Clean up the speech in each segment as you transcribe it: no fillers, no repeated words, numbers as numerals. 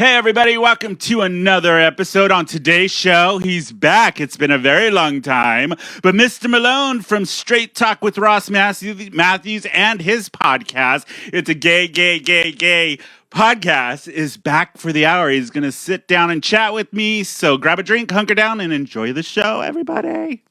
Hey everybody, welcome to another episode. On today's show, he's back. It's been a very long time, but Mr. Malone from Straight Talk with Ross Matthews and his podcast, it's a gay podcast, is back for the hour. He's going to sit down and chat with me, so grab a drink, hunker down, and enjoy the show, everybody.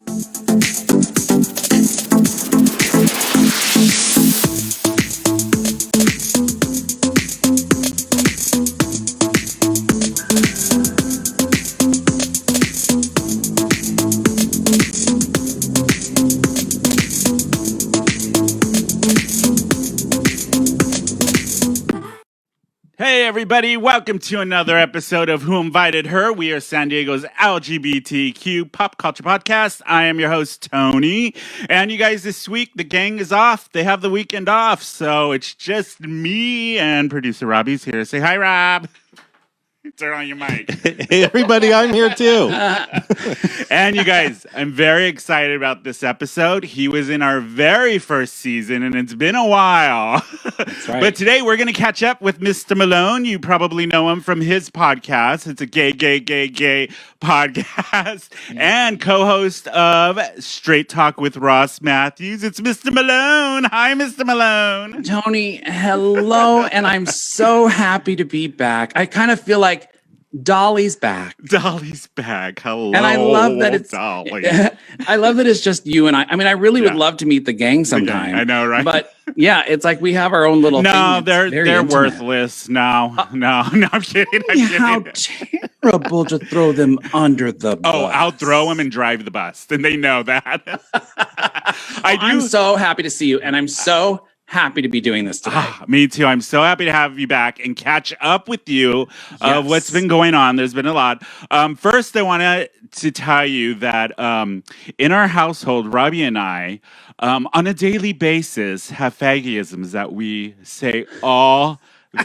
Hey everybody, welcome to another episode of Who Invited Her. We are San Diego's LGBTQ pop culture podcast. I am your host, Tony. And you guys, this week, the gang is off. They have the weekend off. So it's just me and producer Robbie's here. Say hi, Rob. Turn on your mic. Hey everybody, I'm here too. And you guys, I'm very excited about this episode. He was in our very first season, and it's been a while. That's right. But today we're going to catch up with Mr. Malone. You probably know him from his podcast. It's a gay podcast. And co-host of Straight Talk with Ross Matthews. It's Mr. Malone. Hi, Mr. Malone. Tony, hello, and I'm so happy to be back. I kind of feel like Dolly's back. Dolly's back. Hello, and I love that it's Dolly. I love that it's just you and I. I mean, I really would love to meet the gang sometime. I know, right? But yeah, it's like we have our own little No, thing. they're worthless. No, I'm kidding. How terrible to throw them under the bus. Oh, I'll throw them and drive the bus, and they know that. I'm so happy to see you, and I'm so happy to be doing this today. Me too. I'm so happy to have you back and catch up with you of what's been going on. There's been a lot. First, I want to tell you that in our household, Robbie and I, on a daily basis, have faggyisms that we say all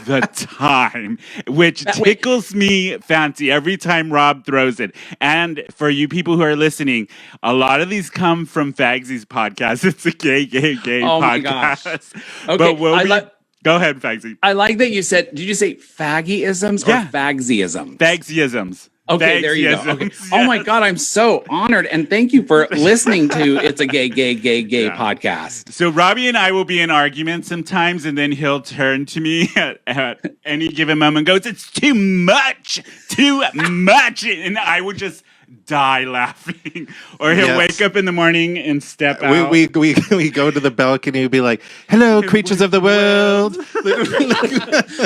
the time, which tickles me fancy every time Rob throws it. And for you people who are listening, a lot of these come from Fagsy's podcast. It's a gay oh podcast. My gosh. Okay, but go ahead, Fagsy. I like that you said, did you say faggyisms or fagsyisms? Fagsyisms. Okay, there you go. Okay. Yeah. Oh my God, I'm so honored. And thank you for listening to It's a Gay podcast. So Robbie and I will be in arguments sometimes, and then he'll turn to me at any given moment and goes, "It's too much. And I would just die laughing. Or he'll wake up in the morning and step out. We go to the balcony and be like, "Hello, creatures of the world."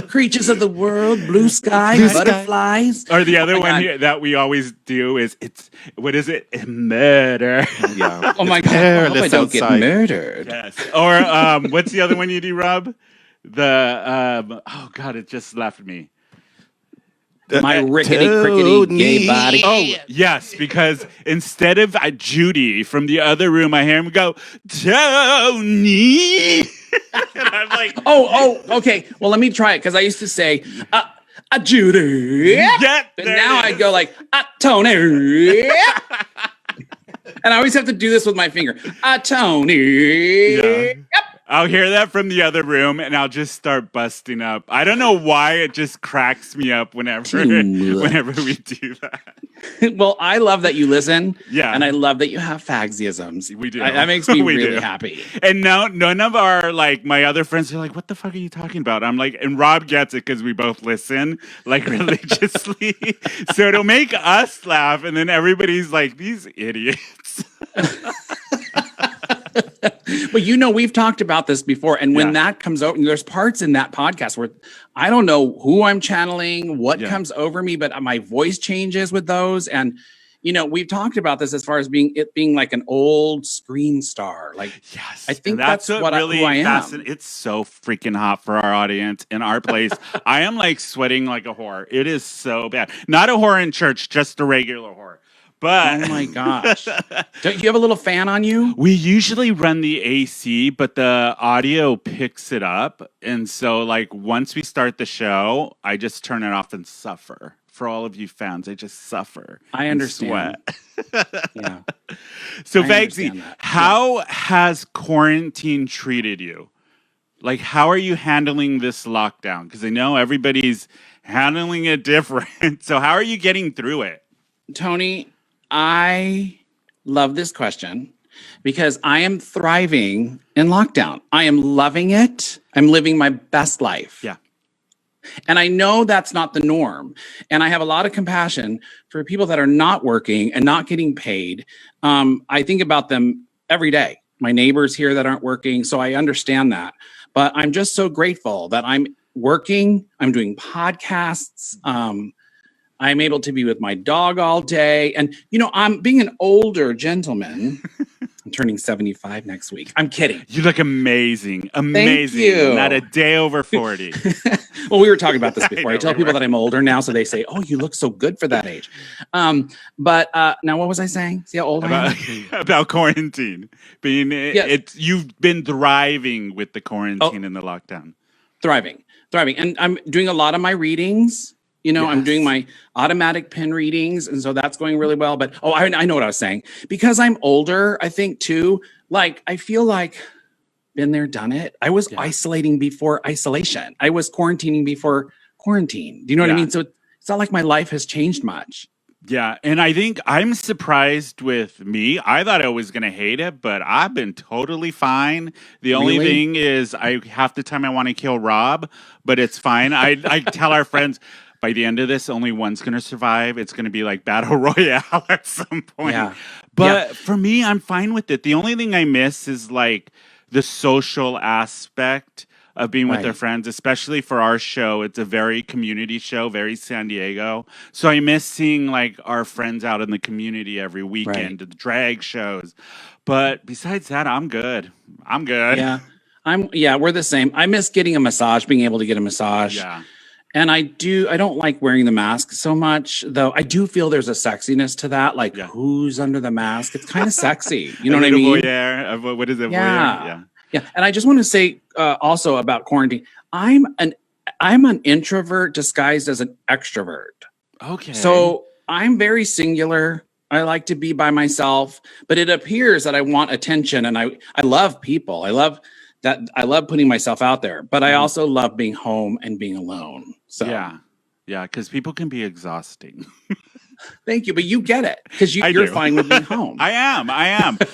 Creatures of the world, blue sky, butterflies. Or the other one here that we always do is, what is it? Murder. Yeah. Oh my God, I hope I don't get murdered. Yes. Or what's the other one you do, Rob? Oh God, it just left me. My rickety gay body. Oh, yes, because instead of Judy from the other room, I hear him go, "Tony." And I'm like, okay. Well, let me try it, because I used to say, Judy. Yeah, but now I go like, Tony. And I always have to do this with my finger. Tony. Yeah. I'll hear that from the other room, and I'll just start busting up. I don't know why it just cracks me up whenever we do that. Well, I love that you listen. Yeah. And I love that you have fagsyisms. We do. That makes me really happy. And none of our, my other friends are like, "What the fuck are you talking about?" I'm like, and Rob gets it because we both listen, religiously. So it'll make us laugh, and then everybody's like, "These idiots." But we've talked about this before, and when that comes over, there's parts in that podcast where I don't know who I'm channeling, what comes over me, but my voice changes with those. And we've talked about this as far as being like an old screen star. Yes, I think that's who I am. It's so freaking hot for our audience in our place. I am sweating like a whore. It is so bad. Not a whore in church, just a regular whore. But oh my gosh. Don't you have a little fan on you? We usually run the AC, but the audio picks it up. And so once we start the show, I just turn it off and suffer. For all of you fans, I just suffer. I understand. Sweat. Yeah. So Vagsy, how has quarantine treated you? Like, how are you handling this lockdown? Because I know everybody's handling it different. So how are you getting through it? Tony, I love this question because I am thriving in lockdown. I am loving it. I'm living my best life. Yeah. And I know that's not the norm. And I have a lot of compassion for people that are not working and not getting paid. I think about them every day. My neighbors here that aren't working. So I understand that. But I'm just so grateful that I'm working. I'm doing podcasts. I'm able to be with my dog all day. And, I'm being an older gentleman. I'm turning 75 next week. I'm kidding. You look amazing. Amazing. Thank you. Not a day over 40. Well, we were talking about this before. I know, tell people that I'm older now, so they say, "Oh, you look so good for that age." But now, what was I saying? See how old I am? About quarantine. You've been thriving with the quarantine and the lockdown. Thriving. And I'm doing a lot of my readings. I'm doing my automatic pen readings, and so that's going really well. But I know what I was saying. Because I'm older, I think too, I feel like been there, done it. I was isolating before isolation. I was quarantining before quarantine. Do you know what I mean? So it's not like my life has changed much. Yeah, and I think I'm surprised with me. I thought I was going to hate it, but I've been totally fine. The only thing is half the time I want to kill Rob, but it's fine. I tell our friends, by the end of this, only one's going to survive. It's going to be like Battle Royale at some point. Yeah. But for me, I'm fine with it. The only thing I miss is the social aspect of being with their friends, especially for our show. It's a very community show, very San Diego. So I miss seeing our friends out in the community every weekend, the drag shows. But besides that, I'm good. Yeah. We're the same. I miss getting a massage, being able to get a massage. Yeah. And I don't like wearing the mask so much, though. I do feel there's a sexiness to that. Who's under the mask? It's kind of sexy. You know what I mean? Voyeur. What is it? Yeah. Voyeur? Yeah. And I just want to say also about quarantine, I'm an introvert disguised as an extrovert. Okay. So I'm very singular. I like to be by myself, but it appears that I want attention, and I love people. I love putting myself out there, but I also love being home and being alone. So yeah, because people can be exhausting. Thank you, but you get it because you're fine with being home. I am.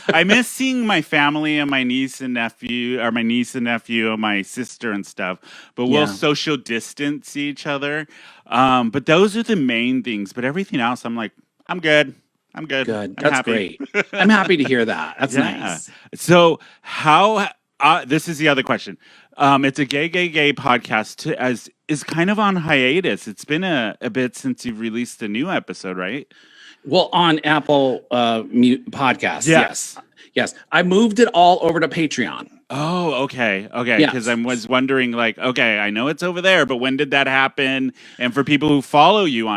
I miss seeing my family and my niece and nephew, and my sister and stuff. But we'll social distance each other. But those are the main things. But everything else, I'm like, I'm good. Good. That's great. I'm happy to hear that. That's nice. So how? This is the other question. It's a gay podcast as is kind of on hiatus. It's been a bit since you've released a new episode, right? Well, on Apple Podcasts. Yes. Yes. I moved it all over to Patreon. Oh, okay. Because I was wondering, I know it's over there, but when did that happen? And for people who follow you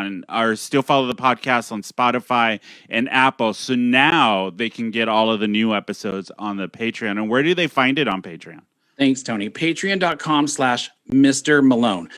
still follow the podcast on Spotify and Apple, so now they can get all of the new episodes on the Patreon. And where do they find it on Patreon? Thanks, Tony. Patreon.com/Mr. Malone.